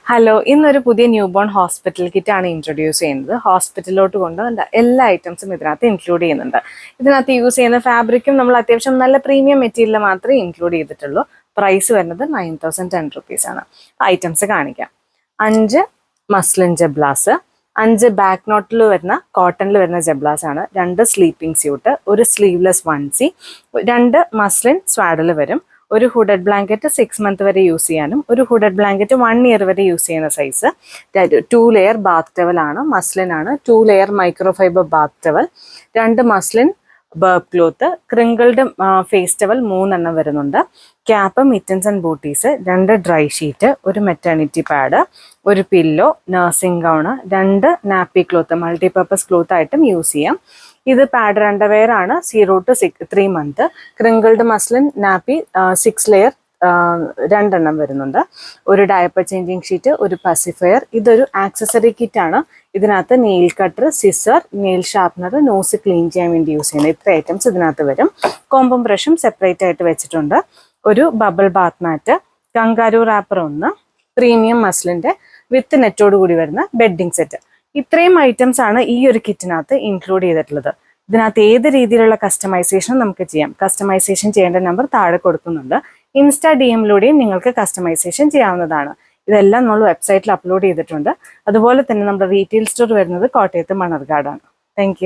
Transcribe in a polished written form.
Hello, ഇന്നൊരു പുതിയ new born hospital kit ആണ് ഇൻട്രൊഡ്യൂസ് ചെയ്യുന്നത്. ഹോസ്പിറ്റലിലോട്ട് കൊണ്ട് എല്ലാ ഐറ്റംസും ഇതിനകത്ത് ഇൻക്ലൂഡ് ചെയ്യുന്നുണ്ട്. ഇതിനകത്ത് യൂസ് ചെയ്യുന്ന ഫാബ്രിക്കും നമ്മൾ അത്യാവശ്യം നല്ല പ്രീമിയം മെറ്റീരിയൽ മാത്രമേ ഇൻക്ലൂഡ് ചെയ്തിട്ടുള്ളൂ. പ്രൈസ് വരുന്നത് 9010 റുപ്പീസ് ആണ്. ഐറ്റംസ് കാണിക്കാം. 5 മസ്ലിൻ ജബ്ലാസ്, 5 ബാക്ക് നോട്ടിൽ വരുന്ന കോട്ടണിൽ വരുന്ന ജബ്ലാസ് ആണ്, 2 സ്ലീപ്പിംഗ് സ്യൂട്ട്, ഒരു സ്ലീവ്ലെസ് വൺസി, 2 മസ്ലിൻ സ്വാഡിൽ വരും, ഒരു ഹുഡഡ് ബ്ലാങ്കറ്റ് 6 മന്ത് വരെ യൂസ് ചെയ്യാനും ഒരു ഹുഡഡ് ബ്ലാങ്കറ്റ് 1 ഇയർ വരെ യൂസ് ചെയ്യുന്ന സൈസ്. 2 ലെയർ ബാത്ത് ടവൽ ആണ്, മസ്ലിൻ ആണ്. 2 layer micro fiber bath towel, 2 muslin burp cloth, crinkled face towel 3 വരുന്നുണ്ട്. Cap, mittens and booties, 2 dry sheet, ഒരു മെറ്റേണിറ്റി പാഡ്, ഒരു pillow, nursing gown, 2 nappy cloth multipurpose cloth ആയിട്ടും use ചെയ്യാം. ഇത് pad underwear ആണ്, 0 to 3 month. Crinkled muslin nappy 6 layer 2 വരുന്നുണ്ട്. ഒരു diaper changing sheet, ഒരു പസിഫയർ. ഇതൊരു ആക്സസറി കിറ്റ് ആണ്. ഇതിനകത്ത് nail cutter, scissor, nail sharpener, nose clean ചെയ്യാൻ വേണ്ടി യൂസ് ചെയ്യുന്നത്. ഇത്ര ഐറ്റംസ് ഇതിനകത്ത് വരും. കോമ്പും ബ്രഷും സെപ്പറേറ്റ് ആയിട്ട് വെച്ചിട്ടുണ്ട്. ഒരു ബബിൾ ബാത്ത് മാറ്റ്, കങ്കാരു റാപ്പർ 1, പ്രീമിയം മസ്ലിൻ്റെ വിത്ത് നെറ്റോട് കൂടി വരുന്ന ബെഡിങ് സെറ്റ്. ഇത്രയും ഐറ്റംസ് ആണ് ഈ ഒരു കിറ്റിനകത്ത് ഇൻക്ലൂഡ് ചെയ്തിട്ടുള്ളത്. ഇതിനകത്ത് ഏത് രീതിയിലുള്ള കസ്റ്റമൈസേഷൻ നമുക്ക് ചെയ്യാം. കസ്റ്റമൈസേഷൻ ചെയ്യേണ്ട നമ്പർ താഴെ കൊടുക്കുന്നുണ്ട്. ഇൻസ്റ്റാ DM-ലൂടെയും നിങ്ങൾക്ക് കസ്റ്റമൈസേഷൻ ചെയ്യാവുന്നതാണ്. ഇതെല്ലാം നമ്മൾ വെബ്സൈറ്റിൽ അപ്ലോഡ് ചെയ്തിട്ടുണ്ട്. അതുപോലെ തന്നെ നമ്മുടെ റീറ്റെയിൽ സ്റ്റോർ വരുന്നത് കോട്ടയത്ത് മണർകാടാണ്. താങ്ക്